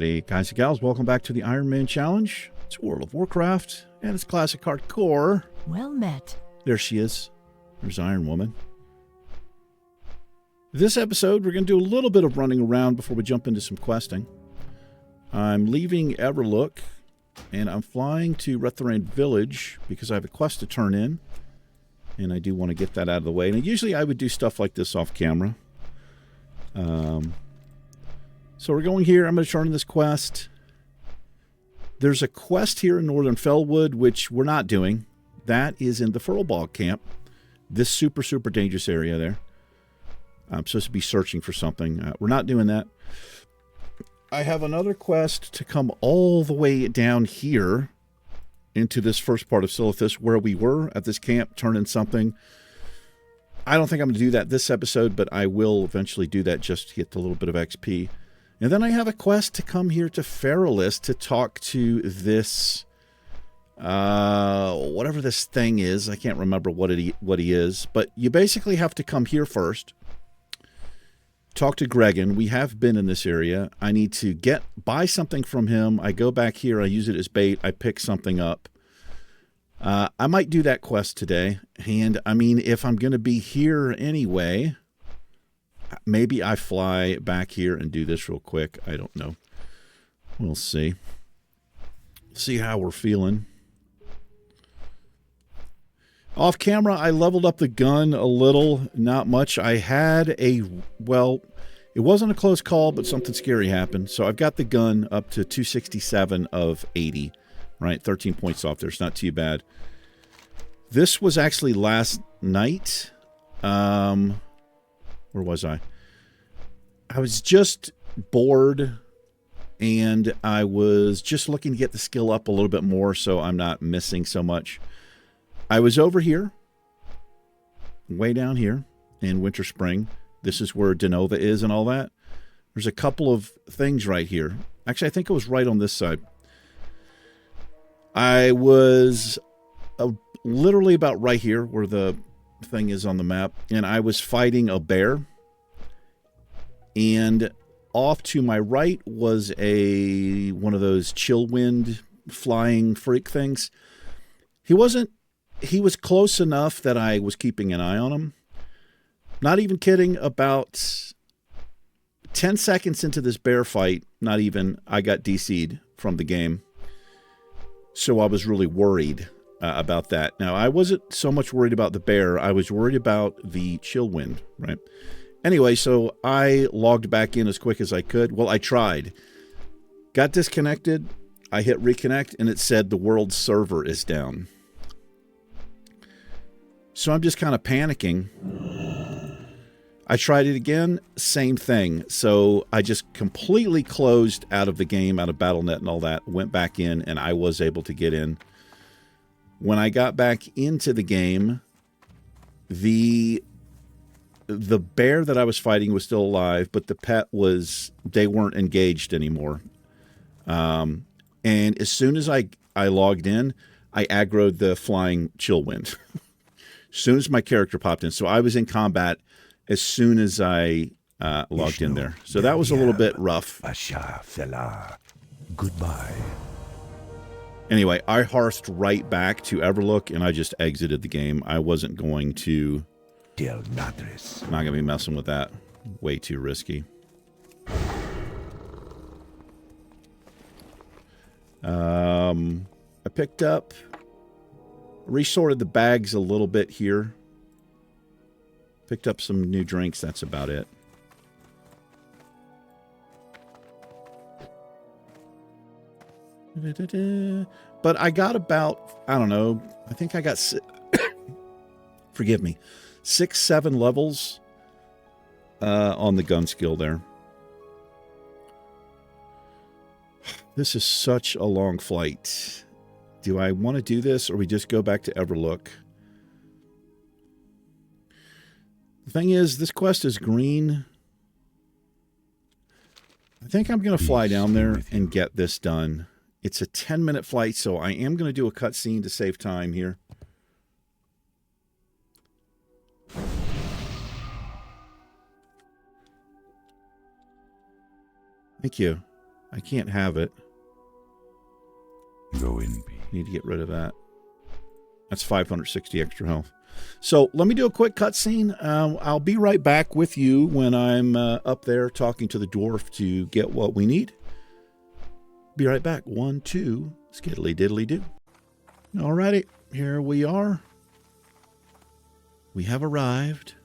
Hey, guys and gals, welcome back to the Ironman Challenge. It's World of Warcraft, and it's Classic Hardcore. Well met. There she is. There's Iron Woman. This episode, we're going to do a little bit of running around before we jump into some questing. I'm leaving Everlook, and I'm flying to Rethorain Village because I have a quest to turn in, and I do want to get that out of the way. And usually I would do stuff like this off camera. So we're going here. I'm going to turn in this quest. There's a quest here in Northern Fellwood, which we're not doing. That is in the Furlbog camp. This super, super dangerous area there. I'm supposed to be searching for something. We're not doing that. I have another quest to come all the way down here into this first part of Silithus where we were at this camp, turn in something. I don't think I'm going to do that this episode, but I will eventually do that just to get a little bit of XP. And then I have a quest to come here to Feralis to talk to this, whatever this thing is. I can't remember what he is, but you basically have to come here first. Talk to Gregan. We have been in this area. I need to buy something from him. I go back here. I use it as bait. I pick something up. I might do that quest today. And, I mean, if I'm going to be here anyway, maybe I fly back here and do this real quick. I don't know. We'll see. See how we're feeling. Off camera, I leveled up the gun a little. Not much. I had well, it wasn't a close call, but something scary happened. So I've got the gun up to 267 of 80. Right? 13 points off there. It's not too bad. This was actually last night. Where was I? I was just bored, and I was just looking to get the skill up a little bit more so I'm not missing so much. I was over here, way down here in Winter Spring. This is where Denova is and all that. There's a couple of things right here. Actually, I think it was right on this side. I was literally about right here where the thing is on the map, and I was fighting a bear. And off to my right was one of those chill wind flying freak things. He was close enough that I was keeping an eye on him. Not even kidding, about 10 seconds into this bear fight, not even, I got DC'd from the game. So I was really worried about that. Now, I wasn't so much worried about the bear. I was worried about the chill wind, right? Anyway, so I logged back in as quick as I could. Well, I tried. Got disconnected. I hit reconnect, and it said the world server is down. So I'm just kind of panicking. I tried it again, same thing. So I just completely closed out of the game, out of BattleNet and all that, went back in, and I was able to get in. When I got back into the game, the bear that I was fighting was still alive, but the pet they weren't engaged anymore. And as soon as I logged in, I aggroed the flying chill wind. As soon as my character popped in. So I was in combat as soon as I logged in there. So that was a little bit rough. Goodbye. Anyway, I hearthed right back to Everlook, and I just exited the game. I wasn't going to... Not going to be messing with that. Way too risky. I picked up... Resorted the bags a little bit here. Picked up some new drinks. That's about it. But I got about, I don't know, I think I got, forgive me, 6-7 levels on the gun skill there. This is such a long flight. Do I want to do this, or we just go back to Everlook? The thing is, this quest is green. I think I'm going to fly down there and get this done. It's a 10-minute flight, so I am going to do a cutscene to save time here. Thank you. I can't have it. Go in peace. Need to get rid of that. That's 560 extra health. So let me do a quick cutscene. I'll be right back with you when I'm up there talking to the dwarf to get what we need. Be right back. 1, 2, skiddly diddly do. Alrighty, here we are. We have arrived.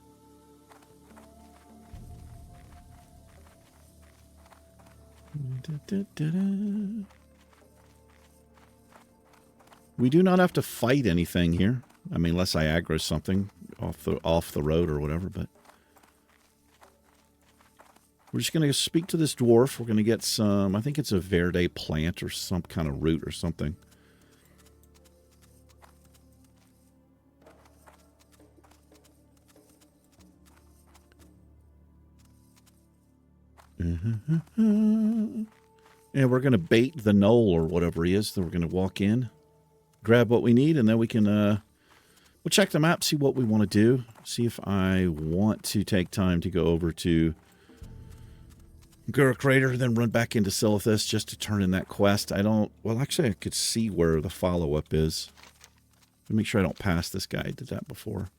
We do not have to fight anything here. I mean, unless I aggro something off the road or whatever, but we're just going to speak to this dwarf. We're going to get some, I think it's a verde plant or some kind of root or something. And we're going to bait the knoll or whatever he is. Then we're going to walk in, grab what we need, and then we can we'll check the map, see what we want to do, see if I want to take time to go over to Gura Crater, then run back into Silithus just to turn in that quest. I don't, well, actually I could see where the follow-up is. Let me make sure I don't pass this guy. I did that before.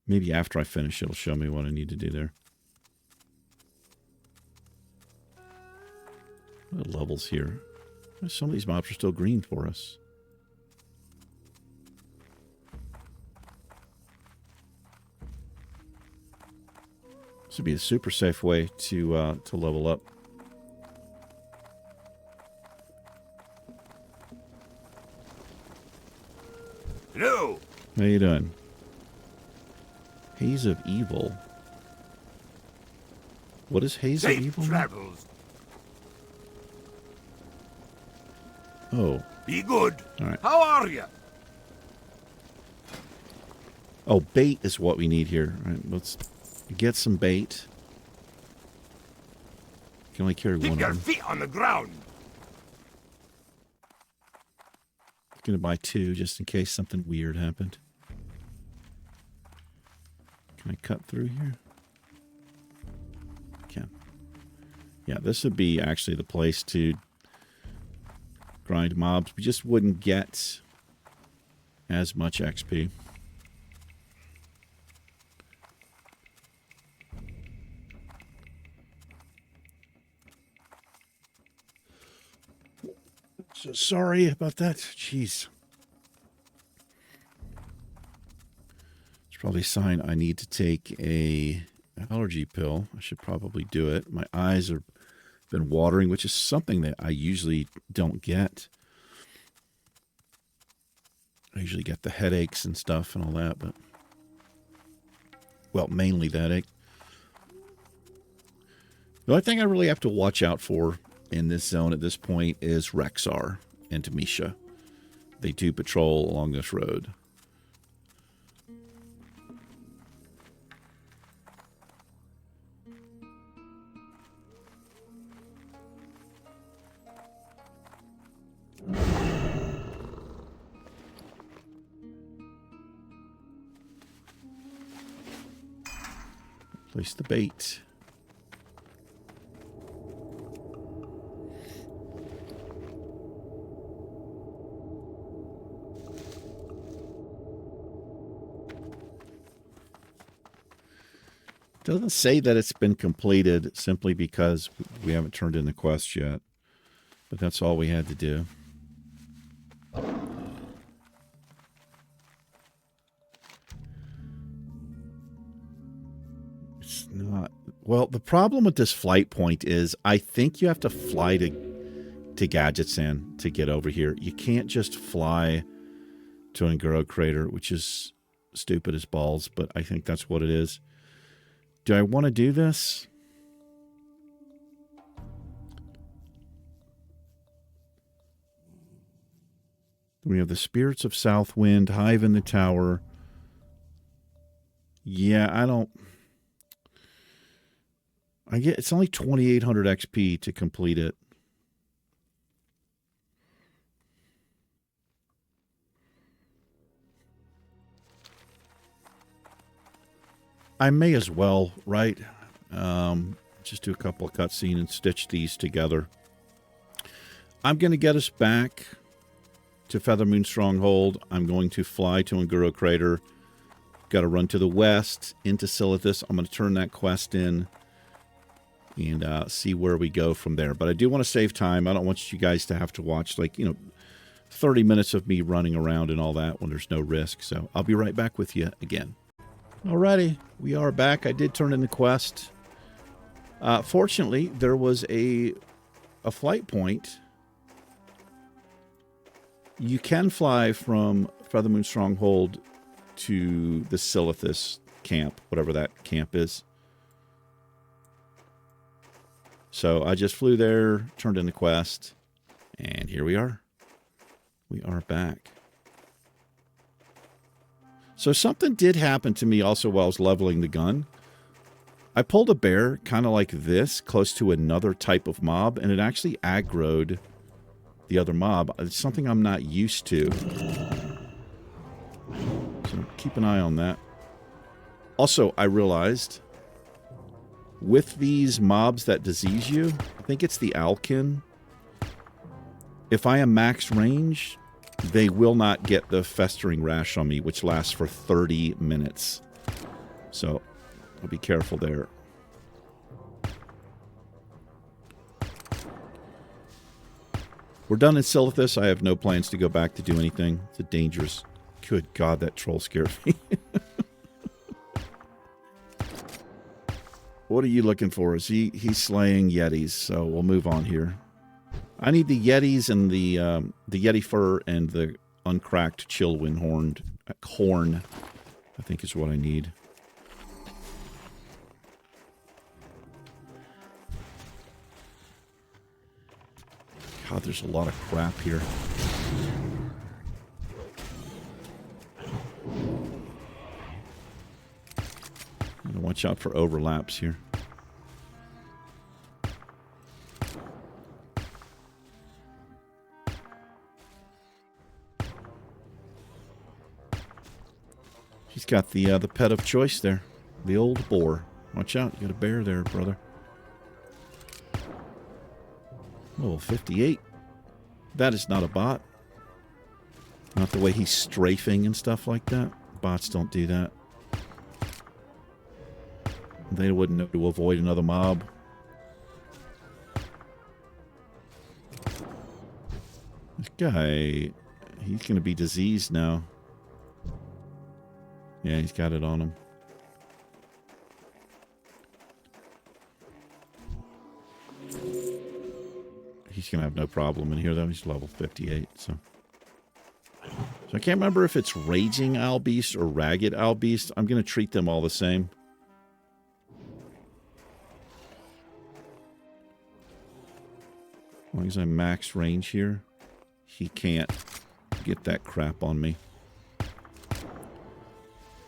Maybe after I finish, it'll show me what I need to do there. What levels here? Some of these mobs are still green for us. This would be a super safe way to level up. Hello. How you doing? Haze of Evil. What is Haze of Evil? Travels. Oh. Be good. All right. How are you? Oh, bait is what we need here. All right, let's get some bait. Can only carry Keep one your of them. feet on the ground. I'm going to buy 2 just in case something weird happened. Can I cut through here? Can. Yeah, this would be actually the place to grind mobs. We just wouldn't get as much XP. So sorry about that. Jeez. It's probably a sign I need to take a allergy pill. I should probably do it. My eyes have been watering, which is something that I usually don't get. I usually get the headaches and stuff and all that, but well, mainly the headache. The only thing I really have to watch out for in this zone at this point is Rexar and Tamisha. They do patrol along this road. Place the bait. Doesn't say that it's been completed simply because we haven't turned in the quest yet. But that's all we had to do. It's not... Well, the problem with this flight point is I think you have to fly to Gadgetzan to get over here. You can't just fly to Nguro Crater, which is stupid as balls, but I think that's what it is. Do I want to do this? We have the Spirits of Southwind, Hive in the Tower. Yeah, I don't... I get it's only 2,800 XP to complete it. I may as well, right? Just do a couple of cutscenes and stitch these together. I'm going to get us back to Feathermoon Stronghold. I'm going to fly to Nguro Crater. Got to run to the west into Silithus. I'm going to turn that quest in and see where we go from there. But I do want to save time. I don't want you guys to have to watch, like, 30 minutes of me running around and all that when there's no risk. So I'll be right back with you again. Alrighty, we are back. I did turn in the quest. Fortunately, there was a flight point. You can fly from Feathermoon Stronghold to the Silithus camp, whatever that camp is. So I just flew there, turned in the quest, and here we are. We are back. So something did happen to me also while I was leveling the gun. I pulled a bear kind of like this, close to another type of mob, and it actually aggroed the other mob. It's something I'm not used to. So keep an eye on that. Also, I realized with these mobs that disease you, I think it's the Alkin. If I am max range, they will not get the festering rash on me, which lasts for 30 minutes. So I'll be careful there. We're done in Silithus. I have no plans to go back to do anything. It's a dangerous... Good God, that troll scared me. What are you looking for? He's slaying Yetis, so we'll move on here. I need the Yetis and the Yeti fur and the uncracked Chillwind horn, I think is what I need. God, there's a lot of crap here. I'm gonna watch out for overlaps here. He's got the pet of choice there, the old boar. Watch out, you got a bear there, brother. Oh, 58. That is not a bot. Not the way he's strafing and stuff like that. Bots don't do that. They wouldn't know to avoid another mob. This guy, he's going to be diseased now. Yeah, he's got it on him. He's going to have no problem in here, though. He's level 58, so I can't remember if it's Raging Owlbeast or Ragged Owlbeast. I'm going to treat them all the same. As long as I'm max range here, he can't get that crap on me.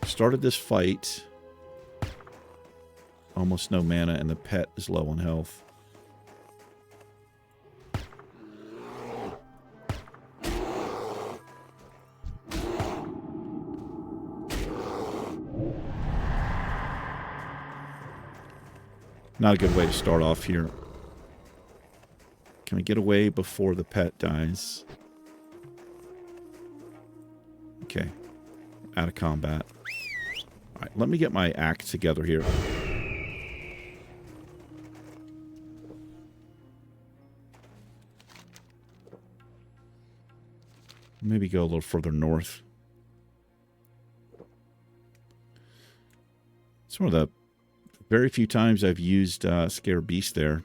Started this fight. Almost no mana, and the pet is low on health. Not a good way to start off here. Can I get away before the pet dies? Okay. Out of combat. Alright, let me get my act together here. Maybe go a little further north. It's one of the very few times I've used Scare Beast there.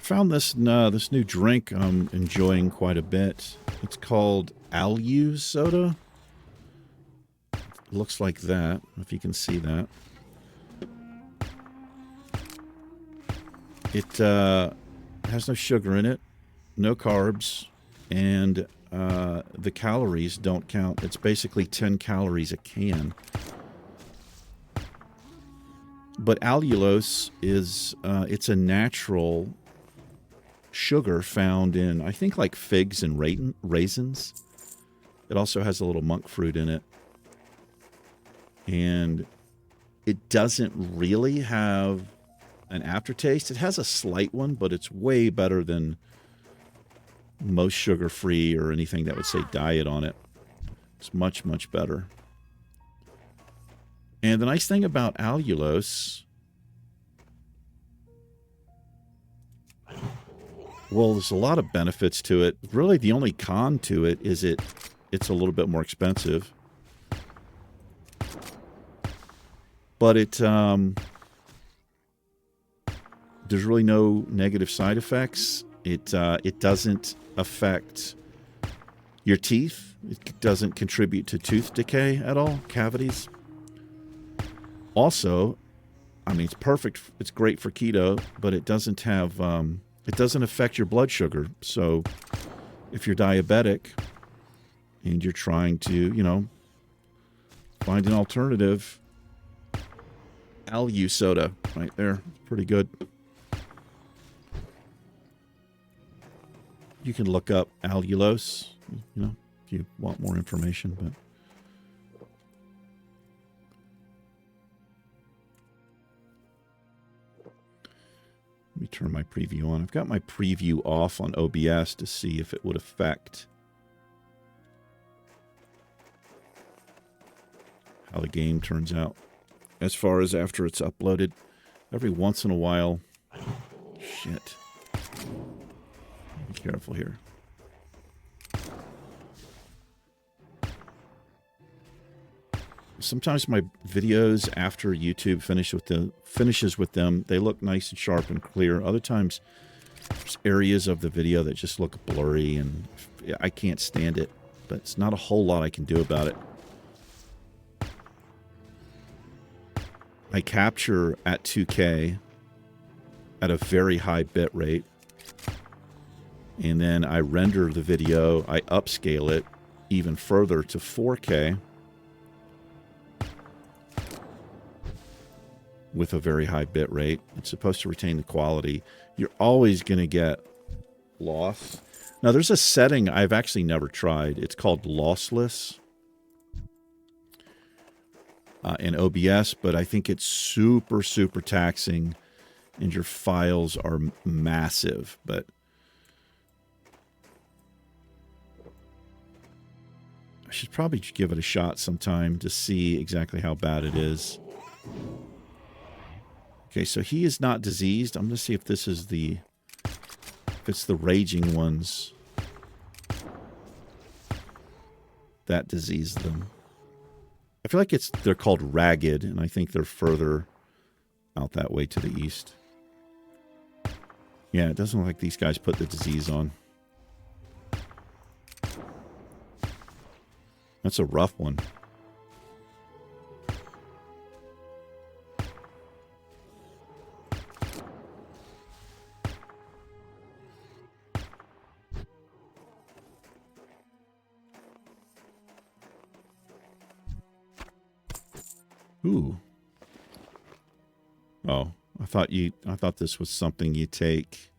Found this this new drink I'm enjoying quite a bit. It's called Alu soda. looks like that, if you can see that. It has no sugar in it, no carbs, and the calories don't count. It's basically 10 calories a can. But allulose is, it's a natural sugar found in, I think, like figs and raisins. It also has a little monk fruit in it. And it doesn't really have an aftertaste. It has a slight one, but it's way better than most sugar-free or anything that would say diet on it. It's much, much better. And the nice thing about allulose, well, there's a lot of benefits to it. Really, the only con to it is it's a little bit more expensive. But there's really no negative side effects. It doesn't affect your teeth. It doesn't contribute to tooth decay at all, cavities. Also, I mean, it's perfect. It's great for keto, but it doesn't have, it doesn't affect your blood sugar. So if you're diabetic and you're trying to, you know, find an alternative, Alu soda right there. Pretty good. You can look up allulose, you know, if you want more information, but let me turn my preview on. I've got my preview off on OBS to see if it would affect how the game turns out. As far as after it's uploaded, every once in a while, shit. Be careful here. Sometimes my videos after YouTube finishes with them, they look nice and sharp and clear. Other times, there's areas of the video that just look blurry, and I can't stand it. But it's not a whole lot I can do about it. I capture at 2K at a very high bit rate, and then I render the video, I upscale it even further to 4K with a very high bit rate. It's supposed to retain the quality. You're always going to get loss. Now, there's a setting I've actually never tried. It's called lossless in OBS, but I think it's super, super taxing, and your files are massive. But I should probably give it a shot sometime to see exactly how bad it is. Okay, so he is not diseased. I'm going to see if this is the, if it's the raging ones that disease them. I feel like they're called ragged, and I think they're further out that way to the east. Yeah, it doesn't look like these guys put the disease on. That's a rough one. Ooh. Oh, I thought this was something you take.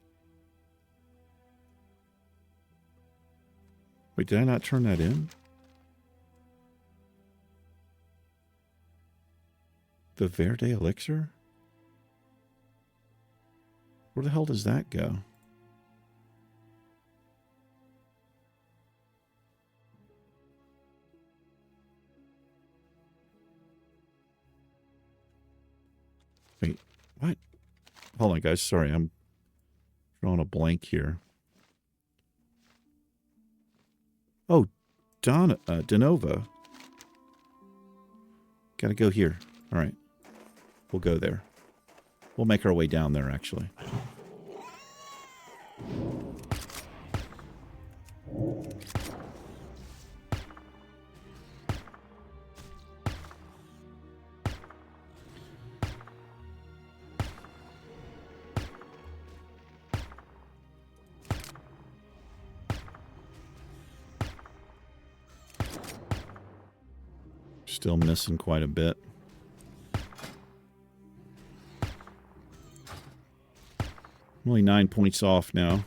Wait, did I not turn that in? The Verde Elixir? Where the hell does that go? Wait, what? Hold on, guys. Sorry, I'm drawing a blank here. Oh, Denova. Gotta go here. All right. We'll go there. We'll make our way down there, actually. Still missing quite a bit. Only 9 points off now.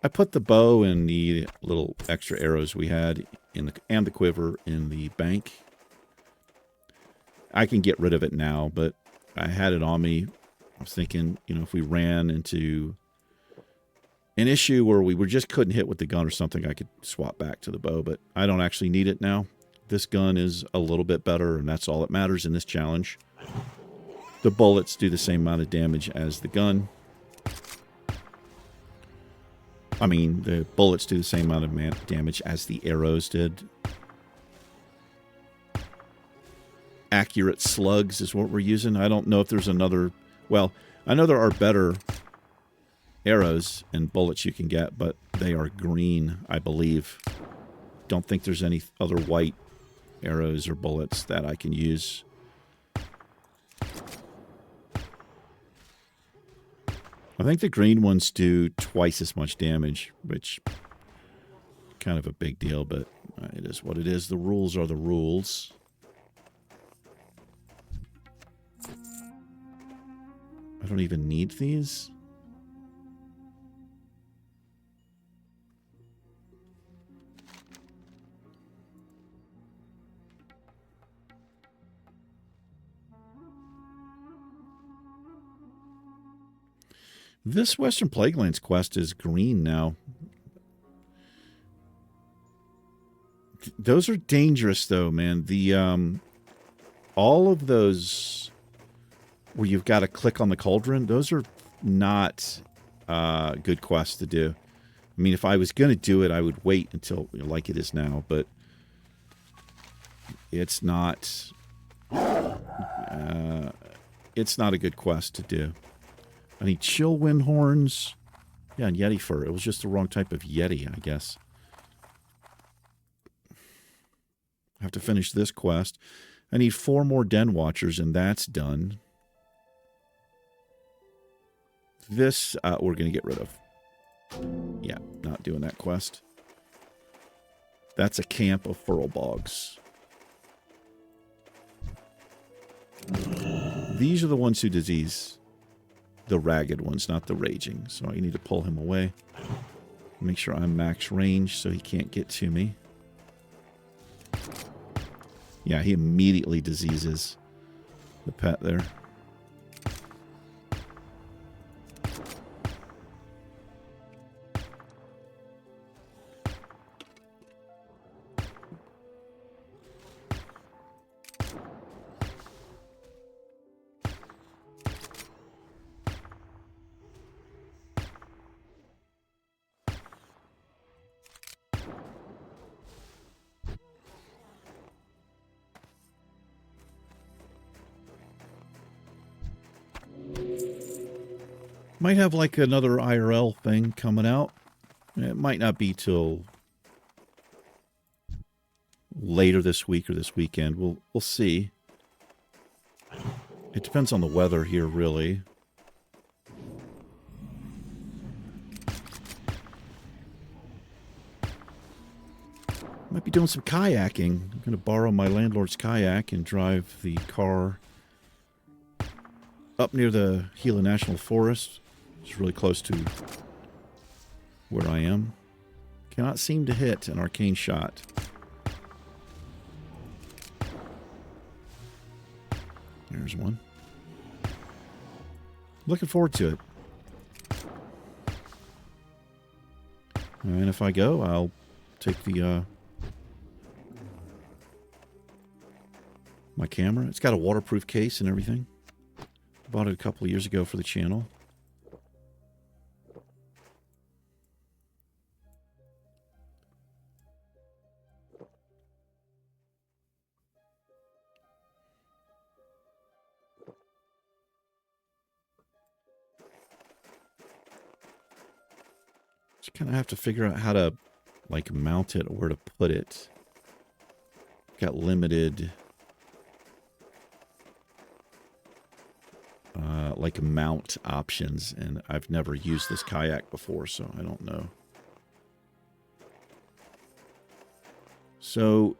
I put the bow and the little extra arrows we had in the and the quiver in the bank. I can get rid of it now, but I had it on me. I was thinking, you know, if we ran into an issue where we just couldn't hit with the gun or something, I could swap back to the bow, but I don't actually need it now. This gun is a little bit better, and that's all that matters in this challenge. The bullets do the same amount of damage as the gun. I mean, the bullets do the same amount of damage as the arrows did. Accurate slugs is what we're using. I don't know if there's another... Well, I know there are better arrows and bullets you can get, but they are green, I believe. Don't think there's any other white arrows or bullets that I can use. I think the green ones do twice as much damage, which kind of a big deal, but it is what it is. The rules are the rules. I don't even need these. This Western Plaguelands quest is green now. Those are dangerous, though, man. The all of those where you've got to click on the cauldron, those are not good quests to do. I mean, if I was going to do it, I would wait until, you know, like it is now, but it's not a good quest to do. I need chill wind horns. Yeah, and Yeti fur. It was just the wrong type of Yeti, I guess. I have to finish this quest. I need 4 more Den Watchers, and that's done. This, we're going to get rid of. Yeah, not doing that quest. That's a camp of Furlbogs. These are the ones who disease. The ragged ones, not the raging. So I need to pull him away. Make sure I'm max range so he can't get to me. Yeah, he immediately diseases the pet there. Might have like another IRL thing coming out. It might not be till later this week or this weekend. We'll see. It depends on the weather here, really. Might be doing some kayaking. I'm going to borrow my landlord's kayak and drive the car up near the Gila National Forest. It's really close to where I am. Cannot seem to hit an arcane shot. There's one. Looking forward to it. And if I go, I'll take the my camera. It's got a waterproof case and everything. Bought it a couple of years ago for the channel. Just kind of have to figure out how to like mount it or where to put it. Got limited like mount options, and I've never used this kayak before, so I don't know. So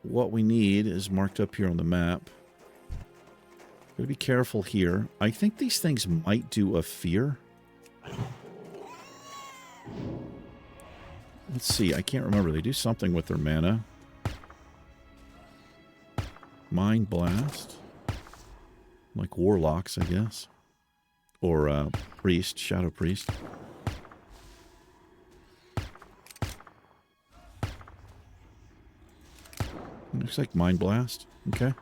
what we need is marked up here on the map. Gotta be careful here. I think these things might do a fear. Let's see. I can't remember. They do something with their mana. Mind Blast. Like warlocks, I guess. Or priest, shadow priest. Looks like Mind Blast. Okay.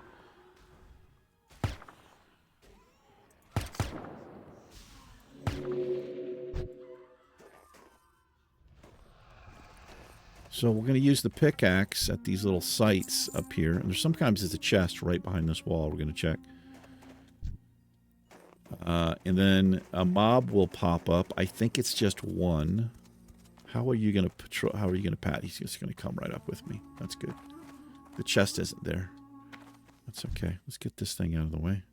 So we're going to use the pickaxe at these little sites up here. And there's sometimes there's a chest right behind this wall we're going to check. And then a mob will pop up. I think it's just one. How are you going to patrol? How are you going to pat? He's just going to come right up with me. That's good. The chest isn't there. That's okay. Let's get this thing out of the way.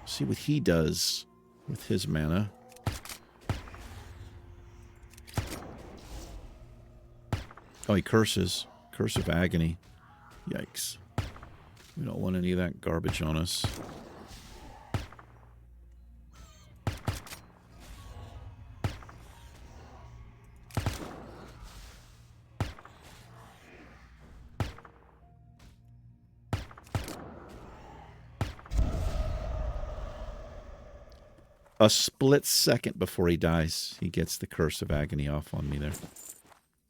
See what he does with his mana. Oh, he curses. Curse of Agony. Yikes. We don't want any of that garbage on us. A split second before he dies, he gets the Curse of Agony off on me there.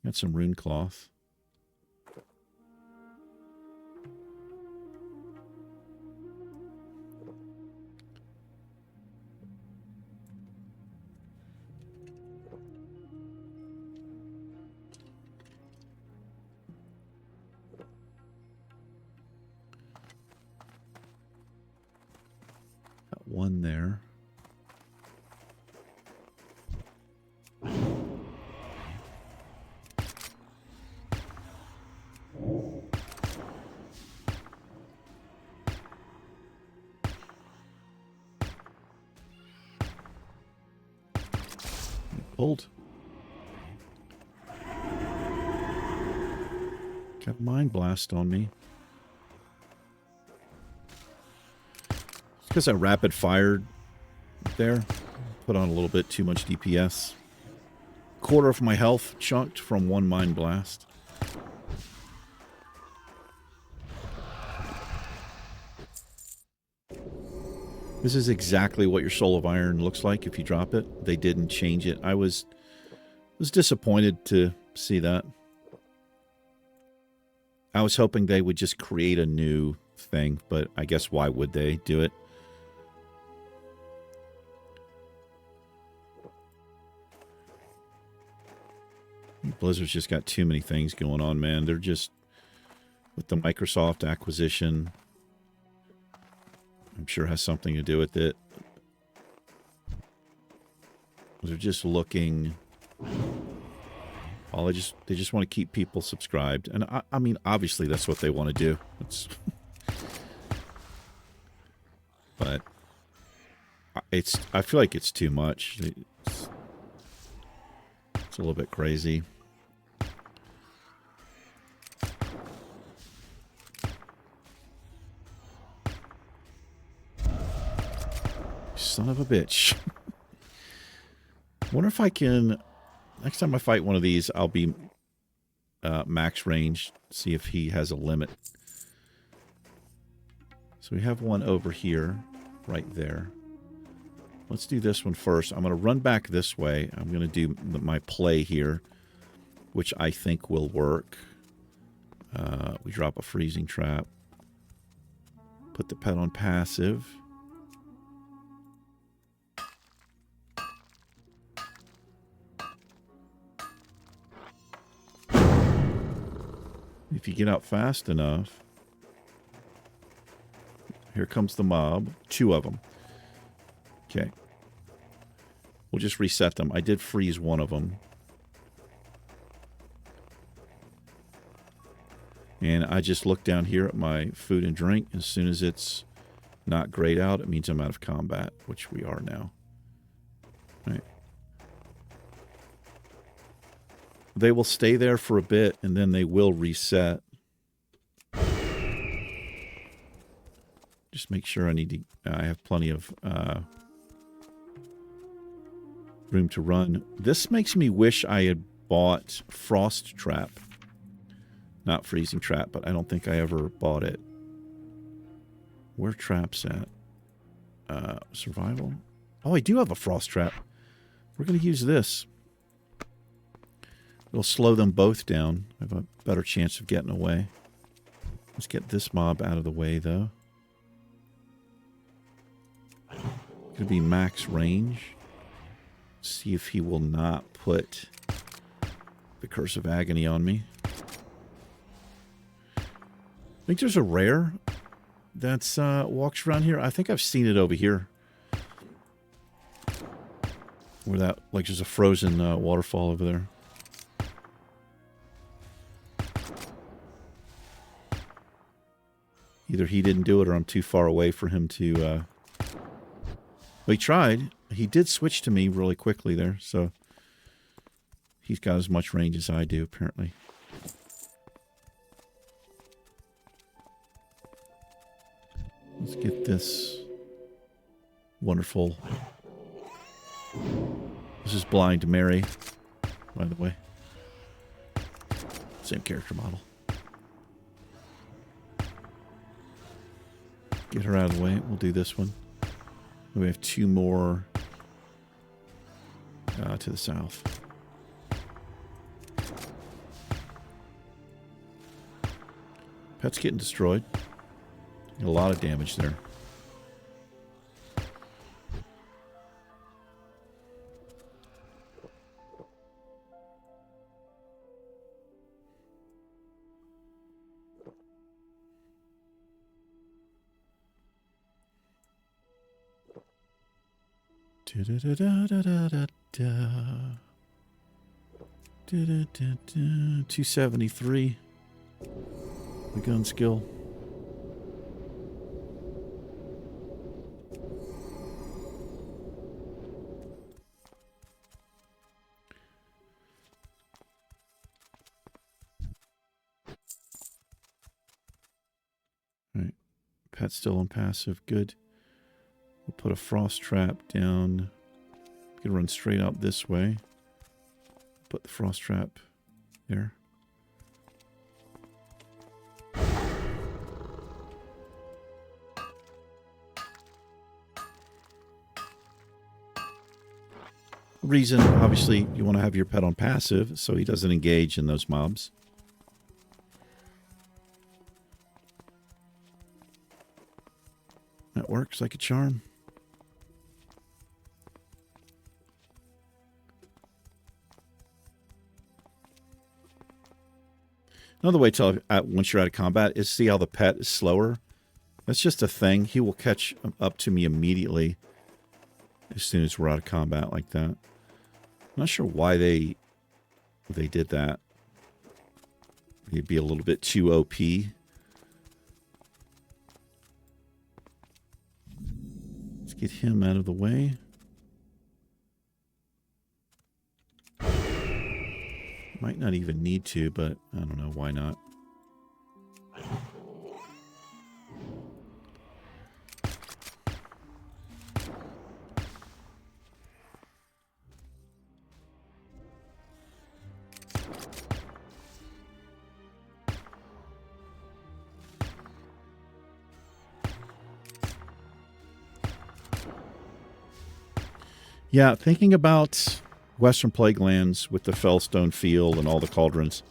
Got some rune cloth. Got one there. Pulled. Got Mind Blast on me. It's because I rapid fired there. Put on a little bit too much DPS. Quarter of my health chunked from one Mind Blast. This is exactly what your Soul of Iron looks like if you drop it. They didn't change it. I was disappointed to see that. I was hoping they would just create a new thing, but I guess why would they do it? Blizzard's just got too many things going on, man. They're just, with the Microsoft acquisition, I'm sure has something to do with it. They're just looking. They just want to keep people subscribed, and I mean, obviously that's what they want to do. But I feel like it's too much. It's a little bit crazy. Son of a bitch. Wonder if I can... Next time I fight one of these, I'll be max range. See if he has a limit. So we have one over here. Right there. Let's do this one first. I'm going to run back this way. I'm going to do my play here, which I think will work. We drop a freezing trap. Put the pet on passive. If you get out fast enough, here comes the mob. 2 of them. Okay. We'll just reset them. I did freeze one of them. And I just look down here at my food and drink. As soon as it's not grayed out, it means I'm out of combat, which we are now. Right. They will stay there for a bit, and then they will reset. Just make sure I need to... I have plenty of room to run. This makes me wish I had bought Frost Trap. Not Freezing Trap, but I don't think I ever bought it. Where Trap's at? Survival? Oh, I do have a Frost Trap. We're going to use this. It'll slow them both down. I have a better chance of getting away. Let's get this mob out of the way, though. Going to be max range. See if he will not put the Curse of Agony on me. I think there's a rare that's walks around here. I think I've seen it over here. Where that, like, there's a frozen waterfall over there. Either he didn't do it or I'm too far away for him to... Well, he tried. He did switch to me really quickly there, so... He's got as much range as I do, apparently. Let's get this wonderful... This is Blind Mary, by the way. Same character model. Get her out of the way. We'll do this one. We have two more to the south. Pet's getting destroyed. A lot of damage there. Da da da da da da da da. 273. The gun skill. All right. Pet's still on passive. Good. We'll put a frost trap down. We can run straight out this way. Put the frost trap there. Reason, obviously, you want to have your pet on passive so he doesn't engage in those mobs. That works like a charm. Another way to tell once you're out of combat is see how the pet is slower. That's just a thing. He will catch up to me immediately as soon as we're out of combat like that. I'm not sure why they did that. He'd be a little bit too OP. Let's get him out of the way. Might not even need to, but I don't know, why not? Yeah, thinking about Western Plaguelands with the Fellstone Field and all the cauldrons,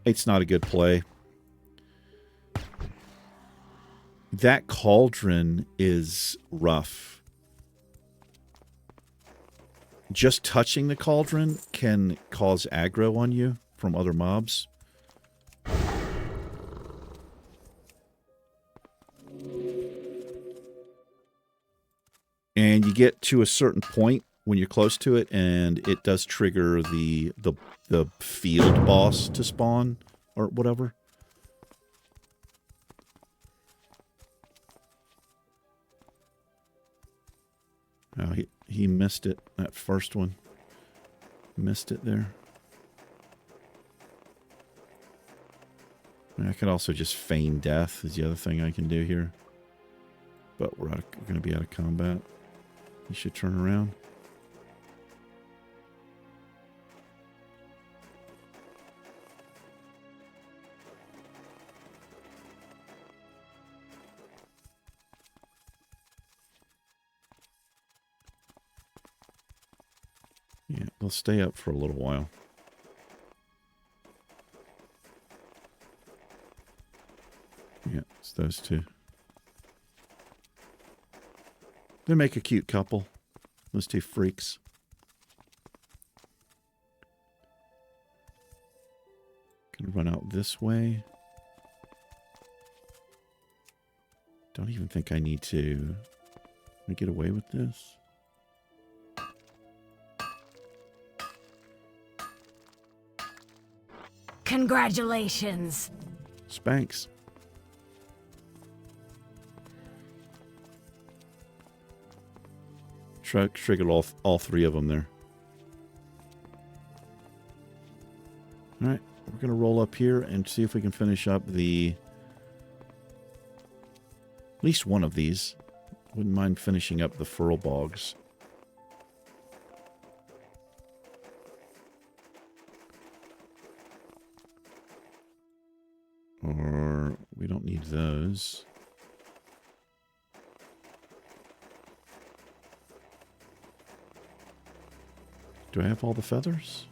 it's not a good play. That cauldron is rough. Just touching the cauldron can cause aggro on you from other mobs. And you get to a certain point when you're close to it, and it does trigger the field boss to spawn or whatever. Oh, he missed it. That first one. Missed it there. I could also just feign death is the other thing I can do here. But we're going to be out of combat. You should turn around. Yeah, they'll stay up for a little while. Yeah, it's those two. They make a cute couple. Those two freaks. Gonna run out this way. Don't even think I need to. Can I get away with this? Congratulations. Spanx. Triggered all three of them there. All right, we're going to roll up here and see if we can finish up at least one of these. Wouldn't mind finishing up the furl bogs. Or we don't need those. Do I have all the feathers?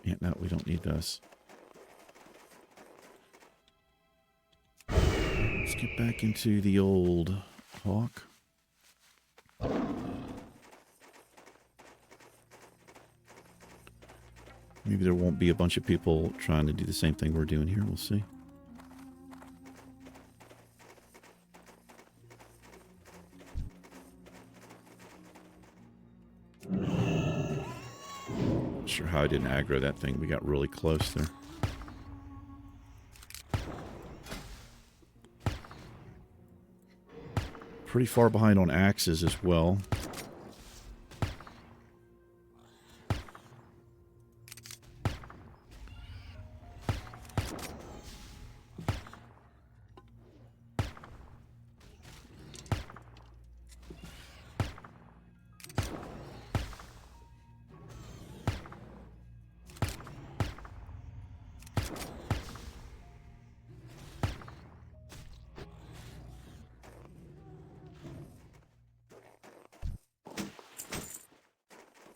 Yeah, no, we don't need those. Let's get back into the old hawk. Maybe there won't be a bunch of people trying to do the same thing we're doing here. We'll see. Not sure how I didn't aggro that thing. We got really close there. Pretty far behind on axes as well.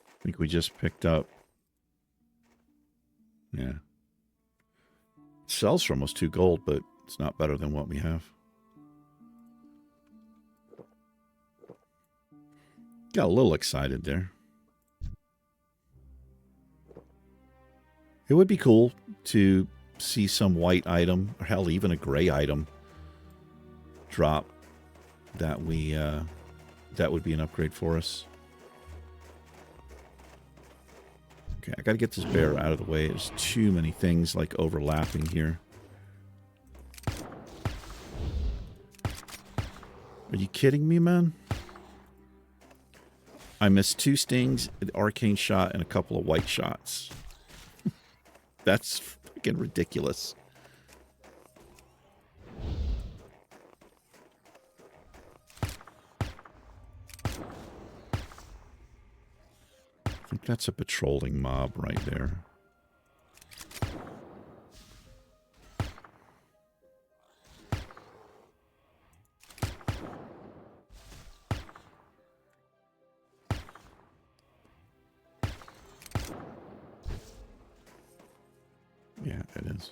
I think we just picked up. Yeah. It sells for almost 2 gold, but it's not better than what we have. Got a little excited there. It would be cool to see some white item, or hell, even a gray item drop that that would be an upgrade for us. Okay, I gotta get this bear out of the way. There's too many things like overlapping here. Are you kidding me, man? I missed 2 stings, an arcane shot, and a couple of white shots. That's freaking ridiculous. I think that's a patrolling mob right there. Yeah, it is.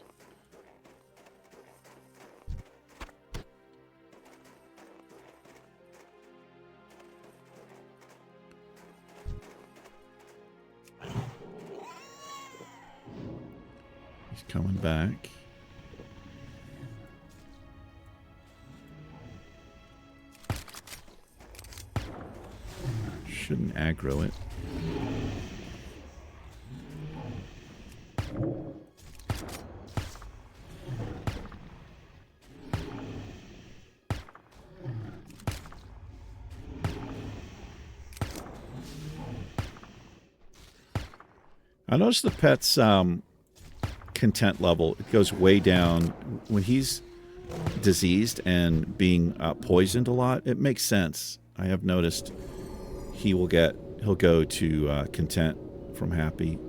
He's coming back. Shouldn't aggro it. I noticed the pet's content level, it goes way down when he's diseased and being poisoned a lot. It makes sense. I have noticed he'll go to content from happy.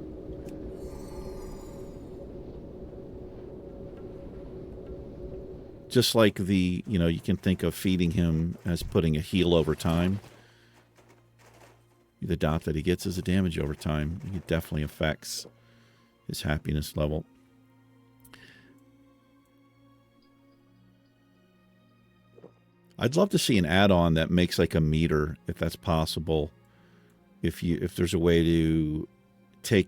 Just like you can think of feeding him as putting a heal over time. The dot that he gets is a damage over time. It definitely affects his happiness level. I'd love to see an add-on that makes like a meter, if that's possible. If there's a way to to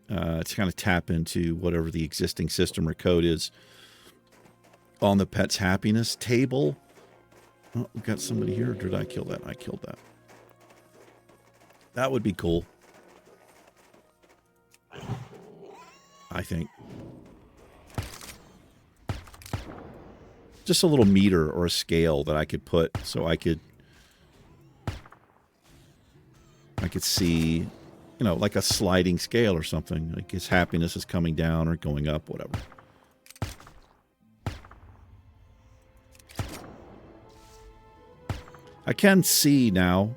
kind of tap into whatever the existing system or code is on the pet's happiness table. Oh, we've got somebody here. Or did I kill that? I killed that. That would be cool. I think. Just a little meter or a scale that I could put so I could see, like a sliding scale or something. Like his happiness is coming down or going up, whatever. I can see now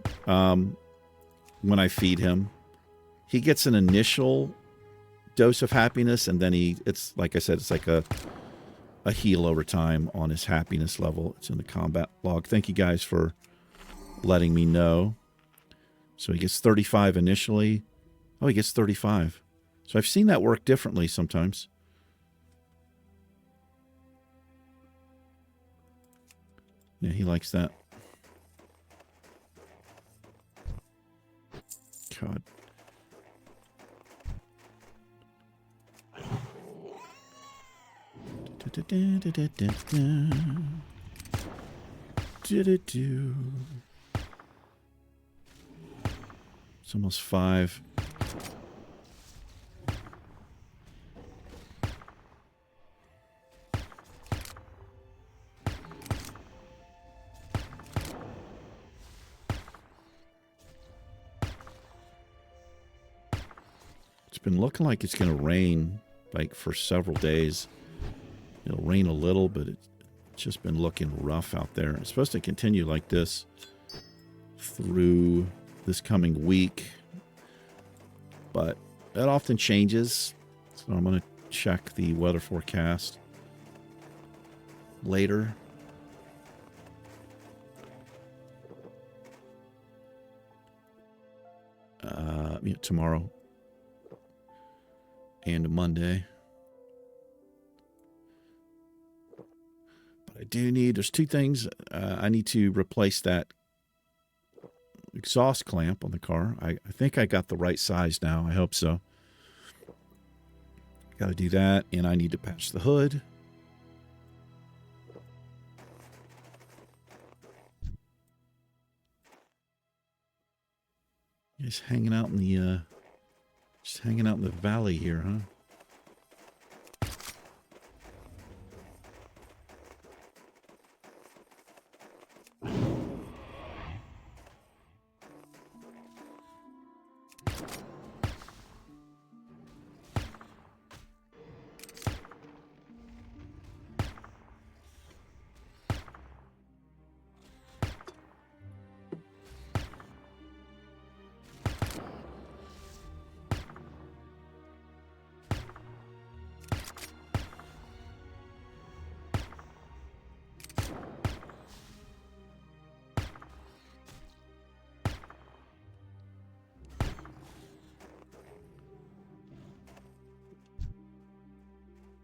when I feed him, he gets an initial dose of happiness, and then it's like I said, it's like a heal over time on his happiness level. It's in the combat log. Thank you guys for letting me know. So he gets 35 initially. Oh, he gets 35. So I've seen that work differently sometimes. Yeah, he likes that. God. It's almost 5. It's been looking like it's going to rain like for several days. It'll rain a little, but it's just been looking rough out there. It's supposed to continue like this through this coming week, but that often changes. So I'm going to check the weather forecast later. Tomorrow and Monday. But I do there's 2 things. I need to replace that exhaust clamp on the car. I think I got the right size now. I hope so. Got to do that, and I need to patch the hood. Just hanging out in the valley here, huh?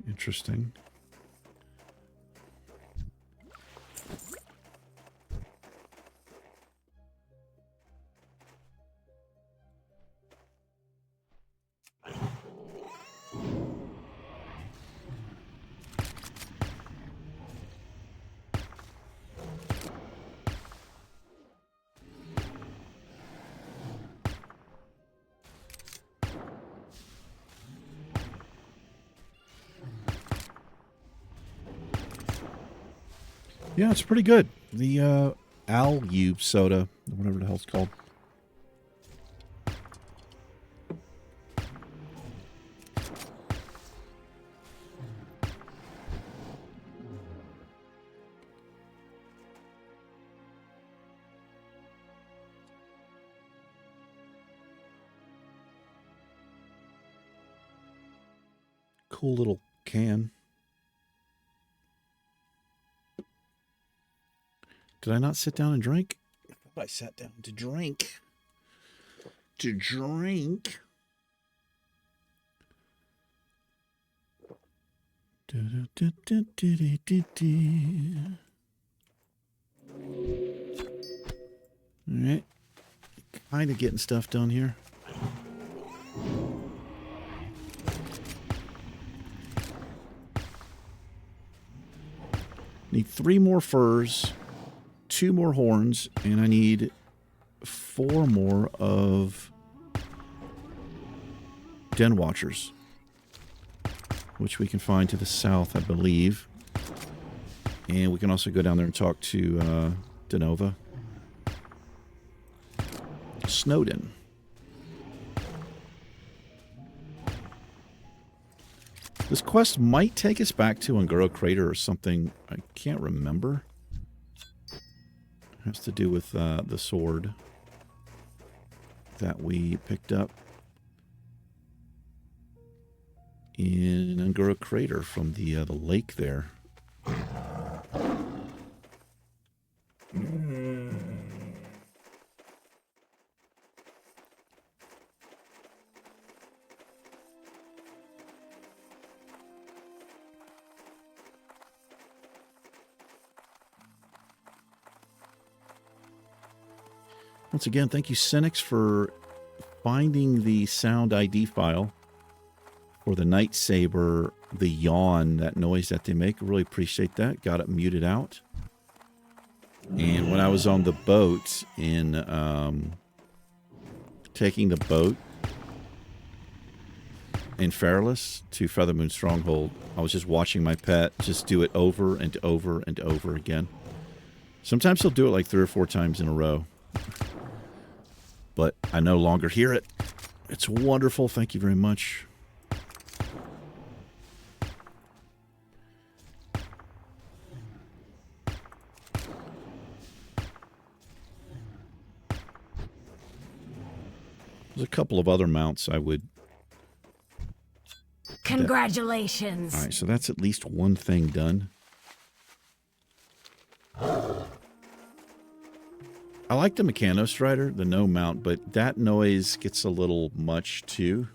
Interesting. Yeah, it's pretty good. The Alu soda, whatever the hell it's called. Cool little can. Did I not sit down and drink? I thought I sat down to drink. To drink. All right. Kind of getting stuff done here. Need 3 more furs, 2 more horns, and I need 4 more of den watchers, which we can find to the south, I believe. And we can also go down there and talk to Denova. Snowden. This quest might take us back to Unguro Crater or something. I can't remember. It has to do with the sword that we picked up in Unguro Crater from the lake there. Once again, thank you, Cynics, for finding the sound ID file for the Night Saber, the yawn, that noise that they make. Really appreciate that. Got it muted out. And when I was on the boat in taking the boat in Fairless to Feathermoon Stronghold, I was just watching my pet just do it over and over and over again. Sometimes he'll do it like 3 or 4 times in a row. But I no longer hear it. It's wonderful. Thank you very much. There's a couple of other mounts I would... Congratulations. All right, so that's at least one thing done. I like the Mechanostrider, the no mount, but that noise gets a little much too.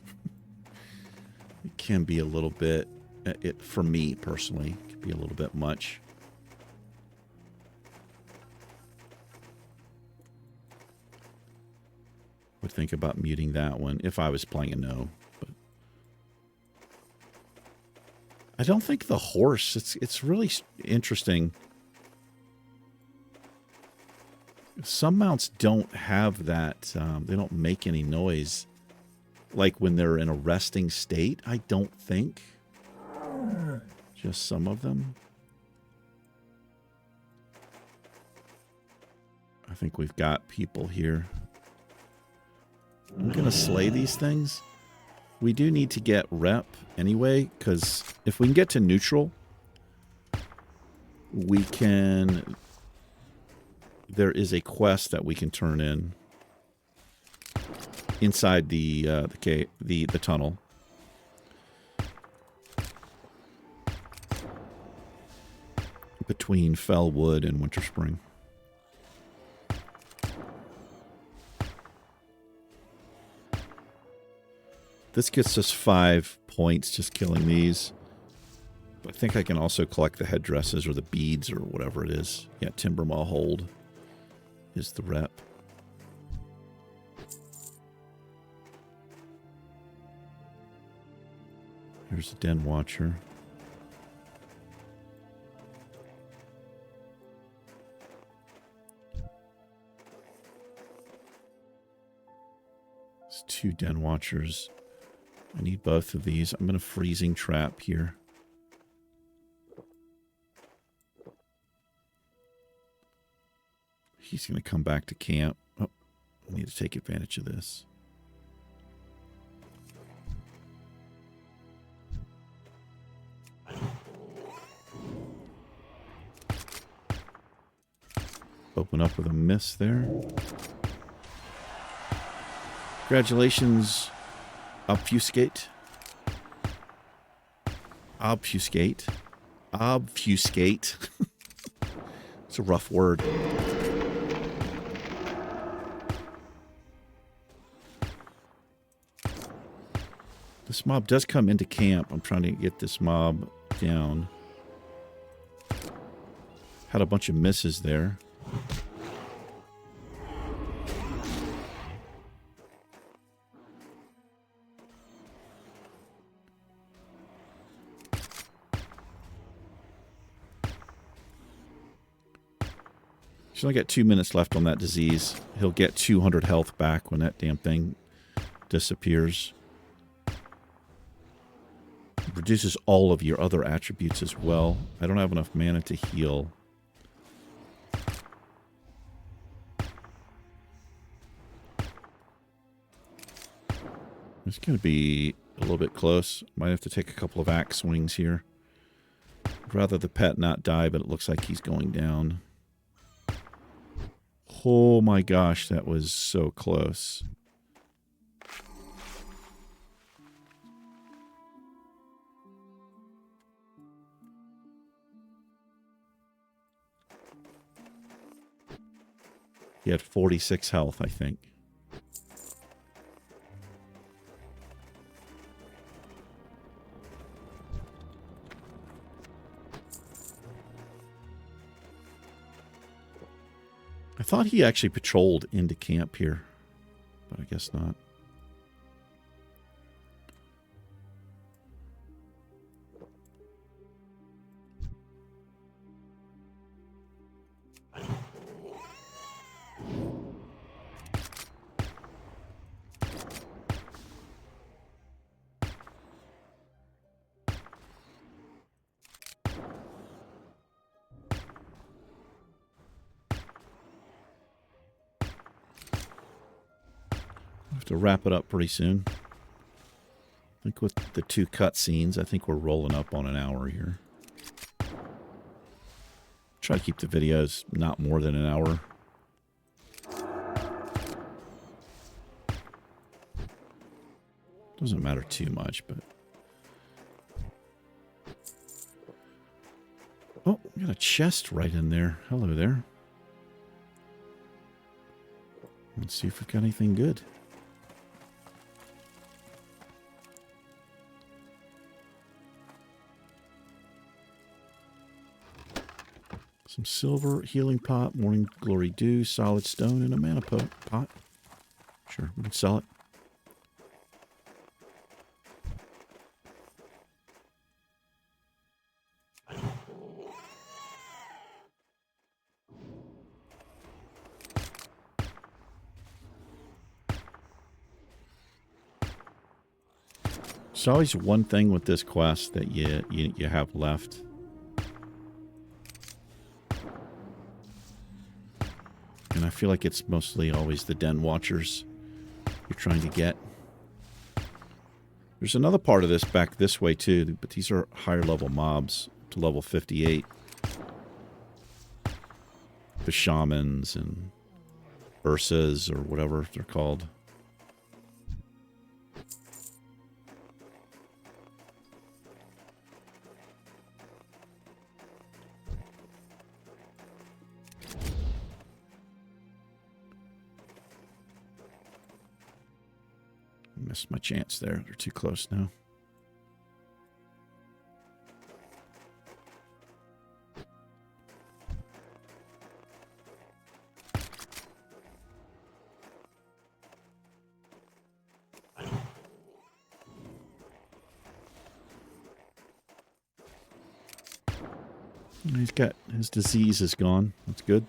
It can be a little bit, for me personally, it can be a little bit much. Would think about muting that one if I was playing a no. But I don't think the horse, it's really interesting. Some mounts don't have that. They don't make any noise. Like when they're in a resting state, I don't think. Just some of them. I think we've got people here. I'm going to slay these things. We do need to get rep anyway, because if we can get to neutral, we can... There is a quest that we can turn in inside the tunnel. Between Fellwood and Winter Spring. This gets us 5 points just killing these. But I think I can also collect the headdresses or the beads or whatever it is. Yeah, Timbermaw Hold is the rep. Here's a Den Watcher. There's 2 Den Watchers. I need both of these. I'm going to freezing trap here. He's going to come back to camp. Oh, I need to take advantage of this. Open up with a miss there. Congratulations, Obfuscate. Obfuscate. Obfuscate. It's a rough word. This mob does come into camp. I'm trying to get this mob down. Had a bunch of misses there. He's only got 2 minutes left on that disease. He'll get 200 health back when that damn thing disappears. It reduces all of your other attributes as well. I don't have enough mana to heal. It's going to be a little bit close. Might have to take a couple of axe swings here. I'd rather the pet not die, but it looks like he's going down. Oh my gosh, that was so close. He had 46 health, I think. I thought he actually patrolled into camp here, but I guess not. To wrap it up pretty soon. I think with the 2 cutscenes, I think we're rolling up on an hour here. Try to keep the videos not more than an hour. Doesn't matter too much, but... Oh, we got a chest right in there. Hello there. Let's see if we've got anything good. Some silver, healing pot, morning glory dew, solid stone, and a mana pot. Sure, we can sell it. There's always one thing with this quest that you have left. And I feel like it's mostly always the den watchers you're trying to get. There's another part of this back this way too, but these are higher level mobs to level 58. The shamans and Ursas or whatever they're called. Missed my chance there. They're too close now. He's got his disease is gone. That's good.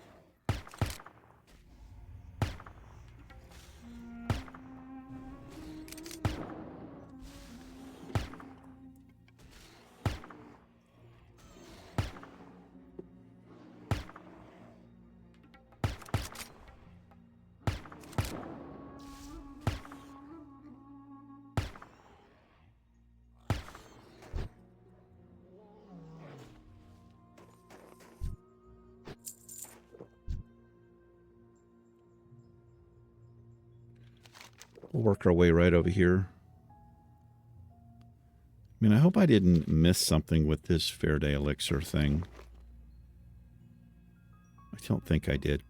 We'll work our way right over here. mean, I hope I didn't miss something with this Faraday elixir thing. I don't think I did.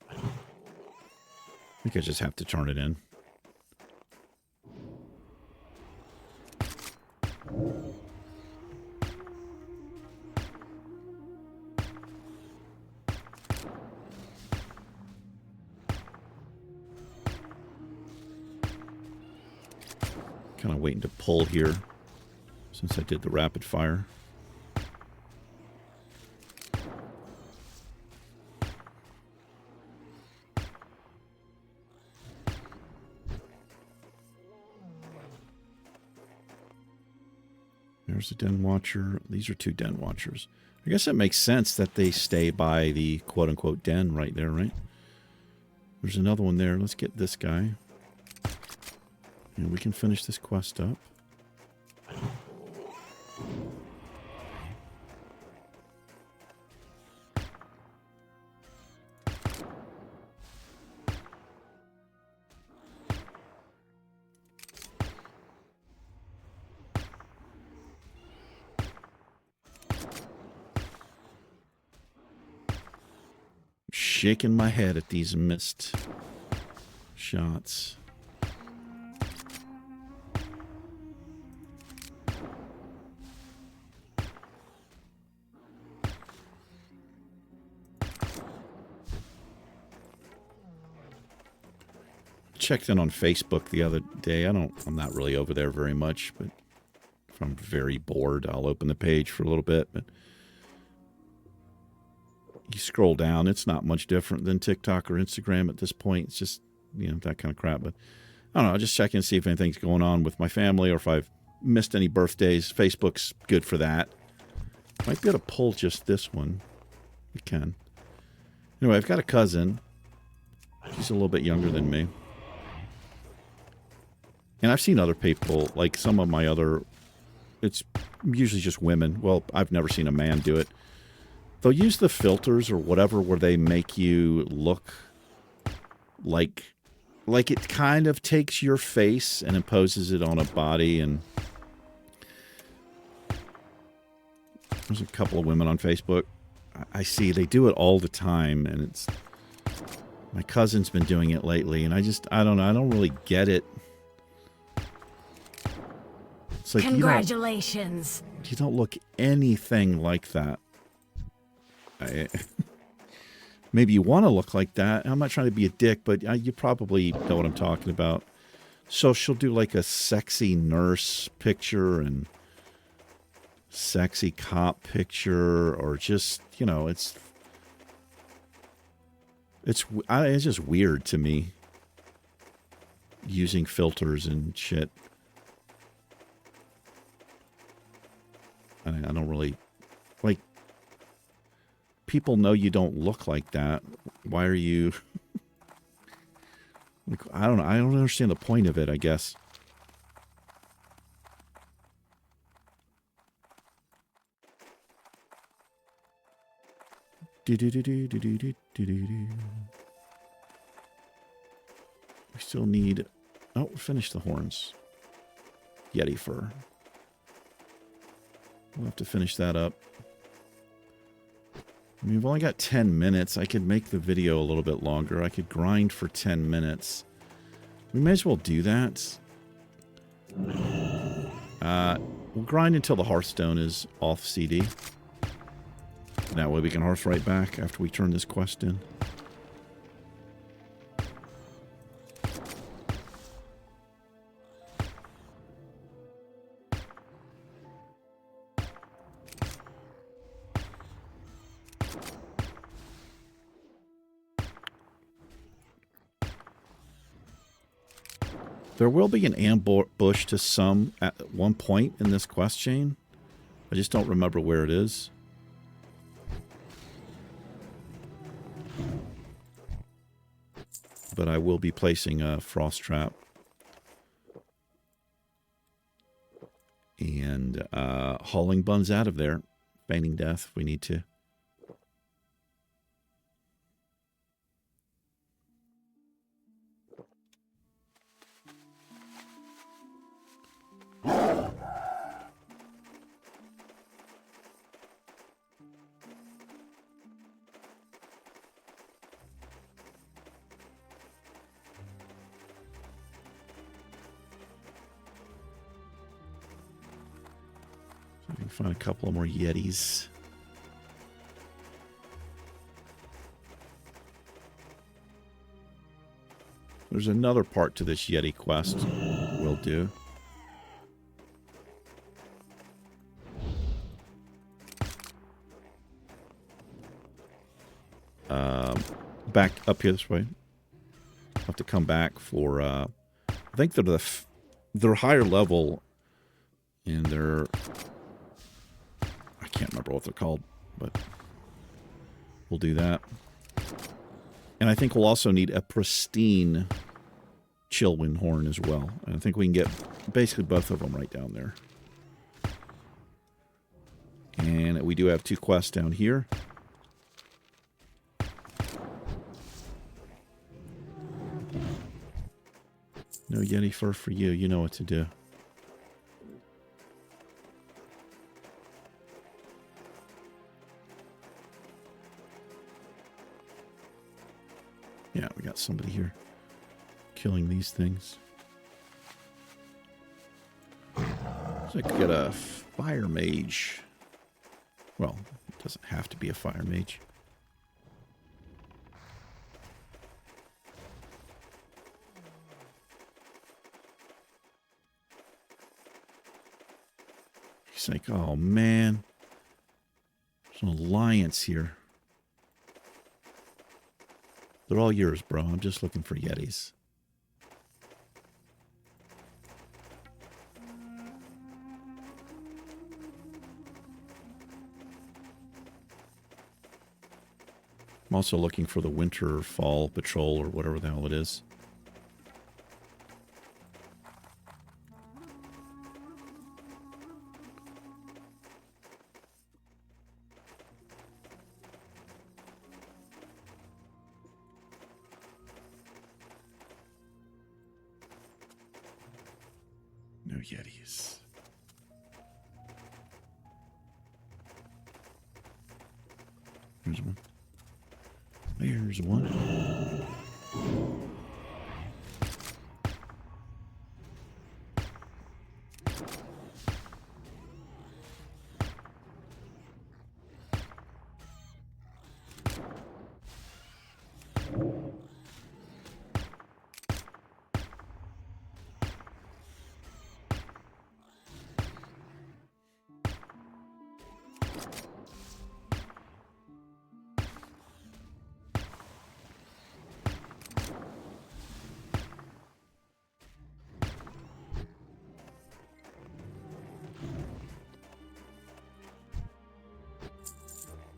I think I just have to turn it in. Kind of waiting to pull here since I did the rapid fire. There's a den watcher. These are 2 den watchers. I guess it makes sense that they stay by the quote-unquote den right there, right? There's another one there. Let's get this guy. And we can finish this quest up. Shaking my head at these missed shots. Checked in on Facebook the other day. I'm not really over there very much, but if I'm very bored, I'll open the page for a little bit, but you scroll down, it's not much different than TikTok or Instagram at this point. It's just, that kind of crap. But I don't know. I'll just check in and see if anything's going on with my family or if I've missed any birthdays. Facebook's good for that. Might be able to pull just this one. We can. Anyway, I've got a cousin. She's a little bit younger than me. And I've seen other people, like some of my other, it's usually just women. Well, I've never seen a man do it. They'll use the filters or whatever where they make you look like it kind of takes your face and imposes it on a body. And there's a couple of women on Facebook I see they do it all the time, and it's my cousin's been doing it lately, and I don't know, I don't really get it. It's like congratulations. You don't look anything like that. Maybe you want to look like that. I'm not trying to be a dick, but you probably know what I'm talking about. So she'll do like a sexy nurse picture and sexy cop picture, or just, it's just weird to me using filters and shit. I don't really like. People know you don't look like that. Why are you? Like, I don't know. I don't understand the point of it, I guess. We still need... Oh, finish the horns. Yeti fur. We'll have to finish that up. I mean, we've only got 10 minutes. I could make the video a little bit longer. I could grind for 10 minutes. We may as well do that. We'll grind until the Hearthstone is off CD. That way we can hearth right back after we turn this quest in. There will be an ambush to some at one point in this quest chain. I just don't remember where it is. But I will be placing a frost trap. And hauling buns out of there. feigning death if we need to. We can find a couple of more Yetis. There's another part to this Yeti quest we'll do. Back up here this way. I'll have to come back for, I think they're higher level, and they're, I can't remember what they're called, but we'll do that. And I think we'll also need a pristine Chillwind horn as well. And I think we can get basically both of them right down there. And we do have 2 quests down here. No Yeti fur for you. You know what to do. Yeah, we got somebody here killing these things. So I could get a fire mage. Well, it doesn't have to be a fire mage. He's like, oh man, there's an alliance here. They're all yours, bro. I'm just looking for Yetis. I'm also looking for the winter or fall patrol or whatever the hell it is. No Yetis. There's one. There's one.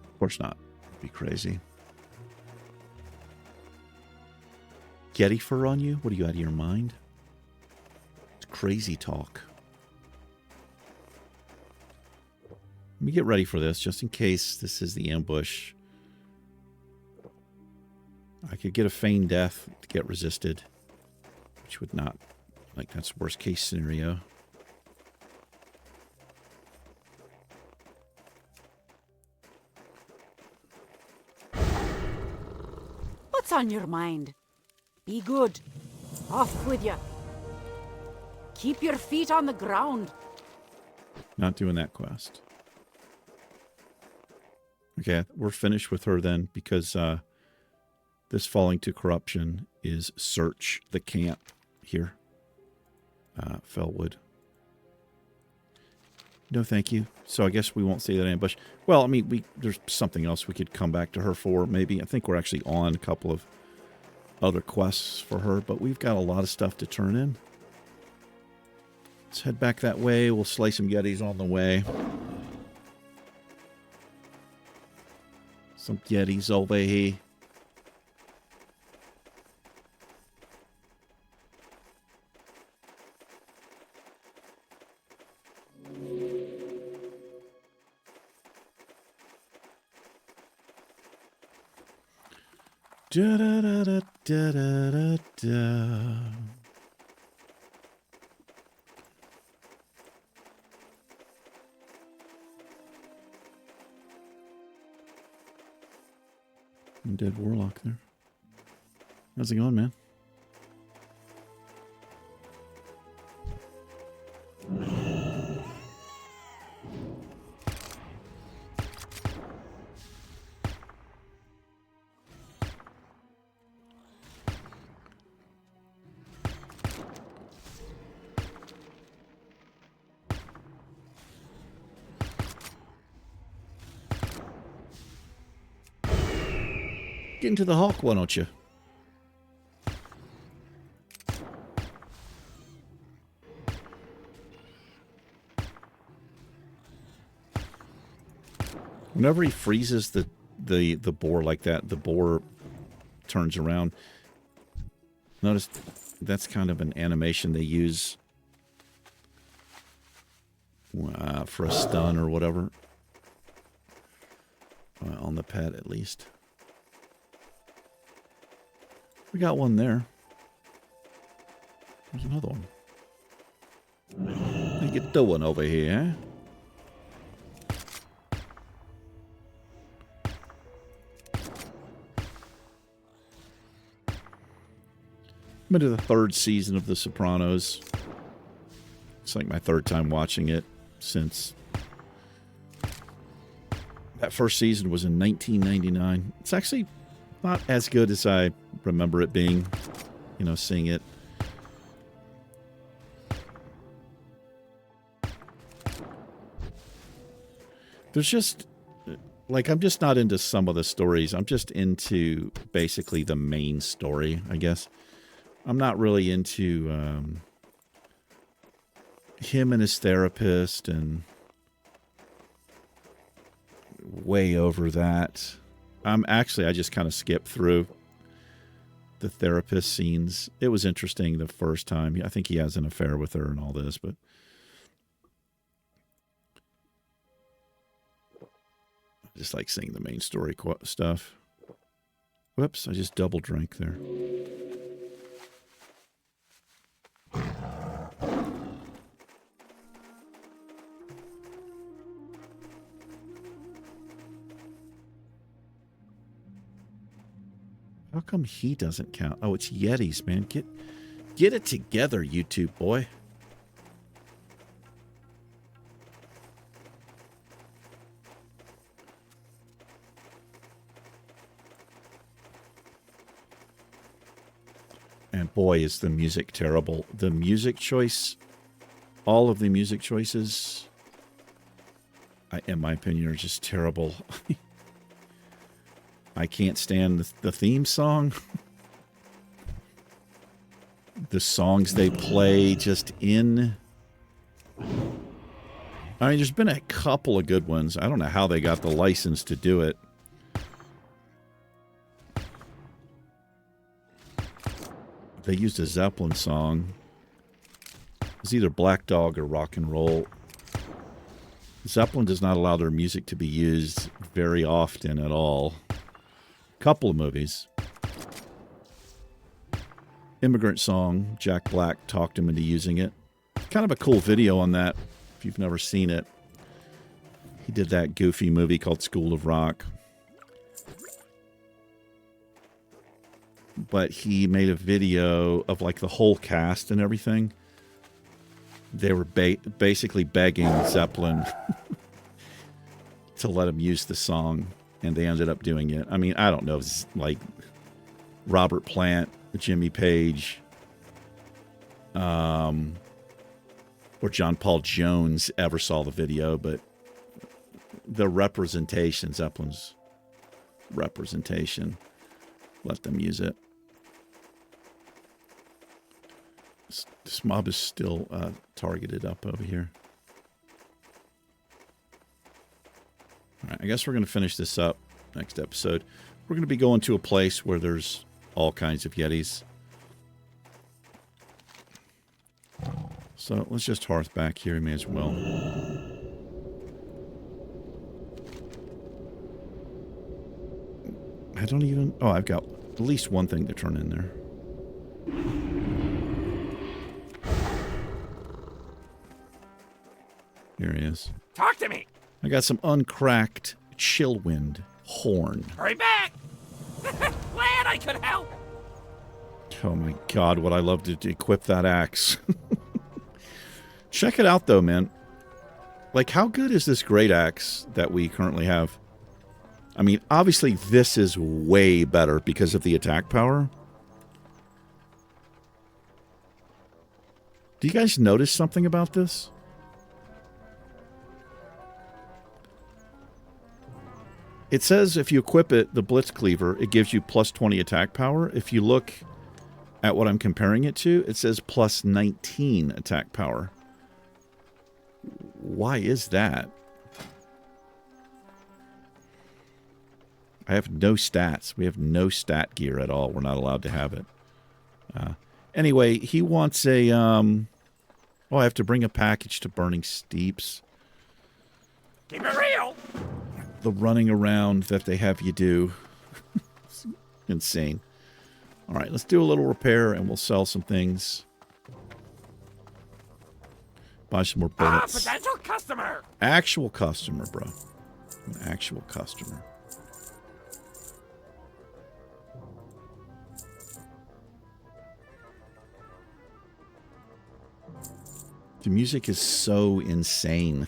Of course not. It'd be crazy. Yeti fur on you? What are you, out of your mind? It's crazy talk. Let me get ready for this, just in case this is the ambush. I could get a feigned death to get resisted, which would not, like, that's worst case scenario. What's on your mind? Be good. Off with you. Keep your feet on the ground. Not doing that quest. Okay, we're finished with her then, because this falling to corruption is search the camp here. Fellwood. No, thank you. So I guess we won't see that ambush. Well, I mean, there's something else we could come back to her for, maybe. I think we're actually on a couple of other quests for her, but we've got a lot of stuff to turn in. Let's head back that way. We'll slay some Yetis on the way. Some Yetis over here. Da da da da da da da. Dead warlock there. How's it going, man? Get into the Hawk, why don't you? Whenever he freezes the boar like that, the boar turns around. Notice that's kind of an animation they use for a stun or whatever. On the pet, at least. We got one there. There's another one. What you doing over here, eh? I'm into the third season of The Sopranos. It's like my third time watching it since that first season was in 1999. It's actually not as good as I remember it being, you know, seeing it. There's just, like, I'm just not into some of the stories. I'm just into basically the main story, I guess. I'm not really into him and his therapist and way over that. I just kind of skipped through the therapist scenes. It was interesting the first time. I think he has an affair with her and all this, but I just like seeing the main story stuff. Whoops, I just double drank there. How come he doesn't count? Oh, it's Yetis, man. Get it together, YouTube boy. And boy, is the music terrible. The music choice, all of the music choices, in my opinion, are just terrible. I can't stand the theme song. The songs they play just in. I mean, there's been a couple of good ones. I don't know how they got the license to do it. They used a Zeppelin song. It's either Black Dog or Rock and Roll. Zeppelin does not allow their music to be used very often at all. Couple of movies. Immigrant Song, Jack Black talked him into using it. Kind of a cool video on that, if you've never seen it. He did that goofy movie called School of Rock. But he made a video of like the whole cast and everything. They were basically begging Zeppelin to let him use the song. And they ended up doing it. I mean, I don't know if it's like Robert Plant, Jimmy Page, or John Paul Jones ever saw the video, but the representation, Zeppelin's representation, let them use it. This mob is still targeted up over here. All right, I guess we're going to finish this up next episode. We're going to be going to a place where there's all kinds of Yetis. So let's just hearth back here. We may as well. I don't even... Oh, I've got at least one thing to turn in there. Here he is. Talk to me. I got some uncracked Chillwind horn. Hurry back. Glad I could help. Oh my god, would I love to equip that axe. Check it out though, man. Like, how good is this great axe that we currently have? I mean, obviously this is way better because of the attack power. Do you guys notice something about this? It says if you equip it, the Blitz Cleaver, it gives you plus 20 attack power. If you look at what I'm comparing it to, it says plus 19 attack power. Why is that? I have no stats. We have no stat gear at all. We're not allowed to have it. Anyway, he wants a... oh, I have to bring a package to Burning Steeps. Keep it real. The running around that they have you do. It's insane. All right, let's do a little repair and we'll sell some things. Buy some more bullets. Potential customer. Actual customer, bro. An actual customer. The music is so insane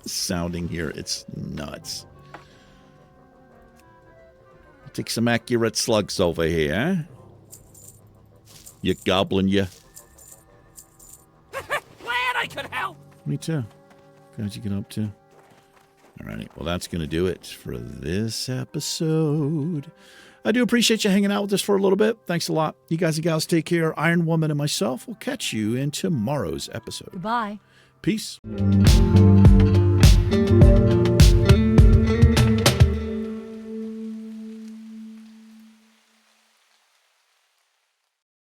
sounding here. It's nuts. Take some accurate slugs over here, eh? You goblin, you. Glad I could help. Me too. How'd you get up to? Alrighty, well that's going to do it for this episode. I do appreciate you hanging out with us for a little bit. Thanks a lot. You guys and gals take care. Iron Woman and myself will catch you in tomorrow's episode. Goodbye. Peace.